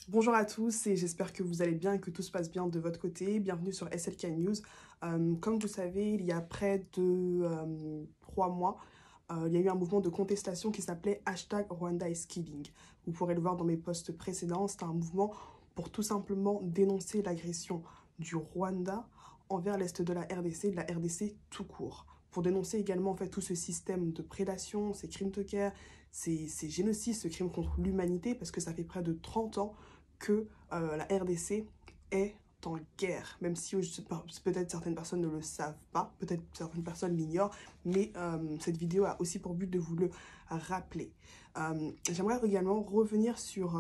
Bonjour à tous et j'espère que vous allez bien et que tout se passe bien de votre côté. Bienvenue sur SLK News. Comme vous savez, il y a près de 3 mois, il y a eu un mouvement de contestation qui s'appelait #Rwanda is killing. Vous pourrez le voir dans mes posts précédents. C'était un mouvement pour tout simplement dénoncer l'agression du Rwanda envers l'Est de la RDC tout court. Pour dénoncer également en fait tout ce système de prédation, ces crimes de guerre, ces génocides, ce crime contre l'humanité, parce que ça fait près de 30 ans que la RDC est en guerre, même si peut-être certaines personnes ne le savent pas, peut-être certaines personnes l'ignorent, mais cette vidéo a aussi pour but de vous le rappeler. J'aimerais également revenir sur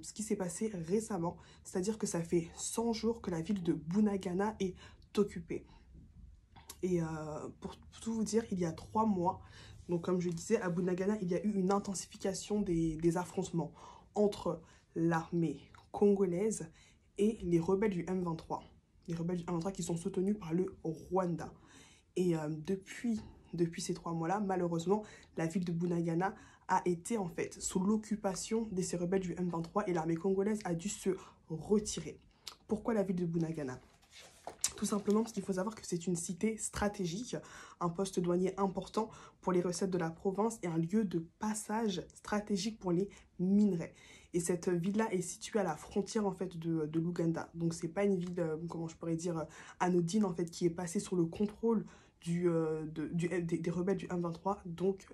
ce qui s'est passé récemment, c'est-à-dire que ça fait 100 jours que la ville de Bunagana est occupée. Et pour tout vous dire, il y a 3 mois, donc comme je disais, à Bunagana, il y a eu une intensification des affrontements entre l'armée congolaise et les rebelles du M23. Les rebelles du M23 qui sont soutenus par le Rwanda. Et depuis ces 3 mois-là, malheureusement, la ville de Bunagana a été en fait sous l'occupation de ces rebelles du M23 et l'armée congolaise a dû se retirer. Pourquoi la ville de Bunagana ? Tout simplement parce qu'il faut savoir que c'est une cité stratégique, un poste douanier important pour les recettes de la province et un lieu de passage stratégique pour les minerais. Et cette ville-là est située à la frontière en fait de l'Ouganda. Donc c'est pas une ville, comment je pourrais dire, anodine en fait, qui est passée sous le contrôle des rebelles du M23, donc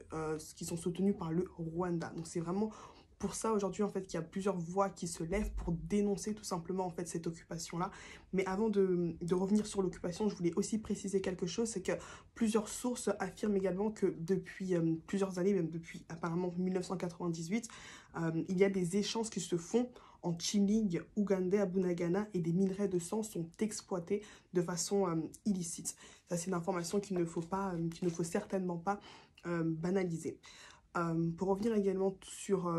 qui sont soutenus par le Rwanda. Donc c'est vraiment pour ça aujourd'hui en fait qu'il y a plusieurs voix qui se lèvent pour dénoncer tout simplement en fait cette occupation là. Mais avant de revenir sur l'occupation, je voulais aussi préciser quelque chose, c'est que plusieurs sources affirment également que depuis plusieurs années, même depuis apparemment 1998, il y a des échanges qui se font en Chilling, Ougandais, à Bunagana, et des minerais de sang sont exploités de façon illicite. Ça, c'est une information qu'il ne faut certainement pas banaliser. Pour revenir également sur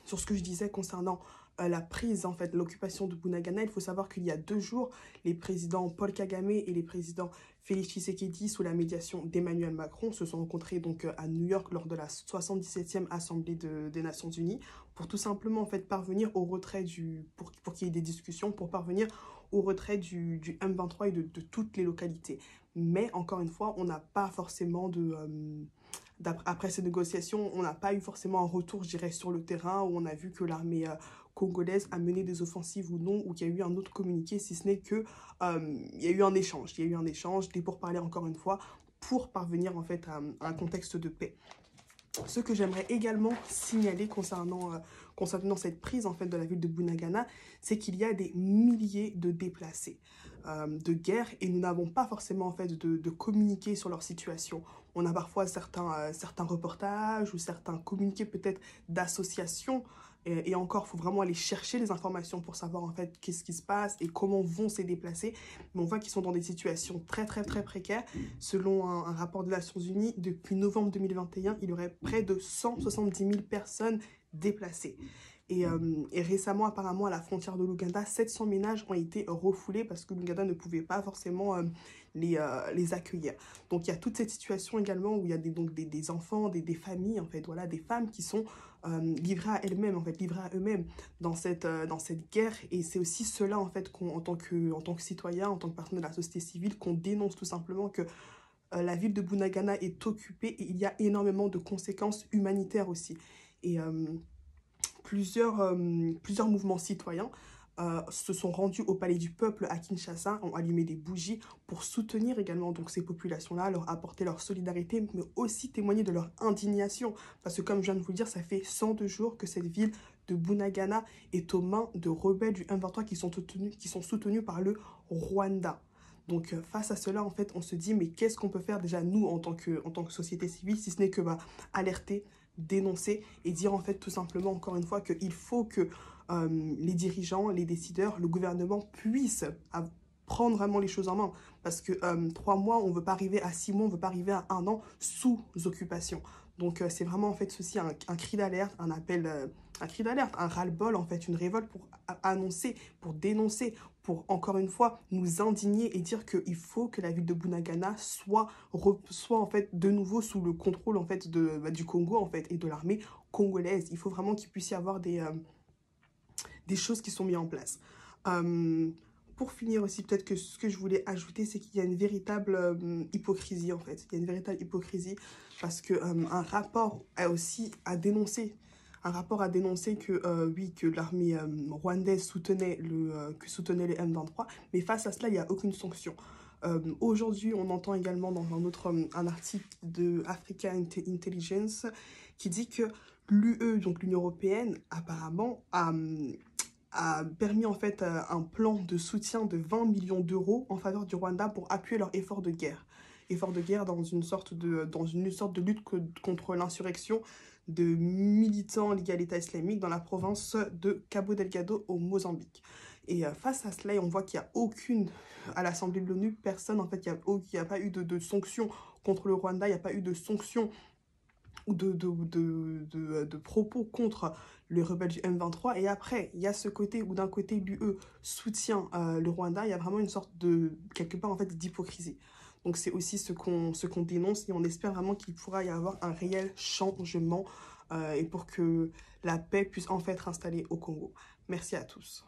ce que je disais concernant la prise, en fait, l'occupation de Bunagana, il faut savoir qu'il y a 2 jours, les présidents Paul Kagame et les présidents Félix Tshisekedi, sous la médiation d'Emmanuel Macron, se sont rencontrés donc à New York lors de la 77e Assemblée des Nations Unies pour tout simplement en fait parvenir au retrait pour qu'il y ait des discussions, pour parvenir au retrait du M23 et de toutes les localités. Mais encore une fois, on n'a pas forcément après ces négociations, on n'a pas eu forcément un retour, je dirais, sur le terrain où on a vu que l'armée congolaise a mené des offensives ou non, ou qu'il y a eu un autre communiqué, si ce n'est que il y a eu un échange. Il y a eu un échange, des pourparlers encore une fois, pour parvenir en fait à un contexte de paix. Ce que j'aimerais également signaler concernant cette prise en fait de la ville de Bunagana, c'est qu'il y a des milliers de déplacés de guerre et nous n'avons pas forcément en fait de communiquer sur leur situation. On a parfois certains reportages ou certains communiqués peut-être d'associations et encore, il faut vraiment aller chercher les informations pour savoir en fait qu'est-ce qui se passe et comment vont ces déplacés. Mais on voit qu'ils sont dans des situations très précaires. Selon un rapport des Nations Unies, depuis novembre 2021, il y aurait près de 170 000 personnes déplacées. Et récemment, apparemment, à la frontière de l'Ouganda, 700 ménages ont été refoulés parce que l'Ouganda ne pouvait pas forcément les accueillir. Donc il y a toute cette situation également où il y a des enfants, des familles, en fait, voilà, des femmes qui sont livrées à elles-mêmes, en fait, livrées à eux-mêmes dans cette guerre. Et c'est aussi cela, en fait, en tant que citoyen, en tant que personne de la société civile, qu'on dénonce tout simplement que la ville de Bunagana est occupée et il y a énormément de conséquences humanitaires aussi. Et plusieurs mouvements citoyens se sont rendus au Palais du Peuple à Kinshasa, ont allumé des bougies pour soutenir également donc ces populations-là, leur apporter leur solidarité, mais aussi témoigner de leur indignation. Parce que comme je viens de vous le dire, ça fait 102 jours que cette ville de Bunagana est aux mains de rebelles du M23 qui sont soutenus par le Rwanda. Donc face à cela, en fait, on se dit, mais qu'est-ce qu'on peut faire déjà, nous, en tant que société civile, si ce n'est que alerter, dénoncer et dire en fait tout simplement, encore une fois, qu'il faut que les dirigeants, les décideurs, le gouvernement puissent prendre vraiment les choses en main. Parce que 3 mois, on ne veut pas arriver à 6 mois, on ne veut pas arriver à 1 an sous occupation. Donc c'est vraiment en fait ceci un cri d'alerte, un appel, un cri d'alerte, un ras-le-bol en fait, une révolte pour annoncer, pour dénoncer, pour encore une fois nous indigner et dire qu'il faut que la ville de Bunagana soit en fait de nouveau sous le contrôle en fait du Congo en fait et de l'armée congolaise. Il faut vraiment qu'il puisse y avoir des choses qui sont mises en place. Pour finir aussi, peut-être que ce que je voulais ajouter, c'est qu'il y a une véritable hypocrisie en fait. Il y a une véritable hypocrisie parce que un rapport a aussi à dénoncer. Un rapport a dénoncé que oui, que l'armée rwandaise soutenait les M23, mais face à cela, il n'y a aucune sanction. Aujourd'hui, on entend également dans un article de Africa Intelligence qui dit que l'UE, donc l'Union européenne, apparemment a permis en fait un plan de soutien de 20 millions d'euros en faveur du Rwanda pour appuyer leur effort de guerre. Effort de guerre dans une sorte de lutte contre l'insurrection de militants liés à l'État islamique dans la province de Cabo Delgado au Mozambique. Et face à cela, on voit qu'il n'y a aucune, à l'Assemblée de l'ONU, personne, en fait, il n'y a pas eu de sanctions contre le Rwanda, il n'y a pas eu de sanctions ou de propos contre les rebelles du M23. Et après, il y a ce côté où d'un côté l'UE soutient le Rwanda, il y a vraiment une sorte quelque part en fait, d'hypocrisie. Donc c'est aussi ce qu'on dénonce et on espère vraiment qu'il pourra y avoir un réel changement et pour que la paix puisse en fait être installée au Congo. Merci à tous.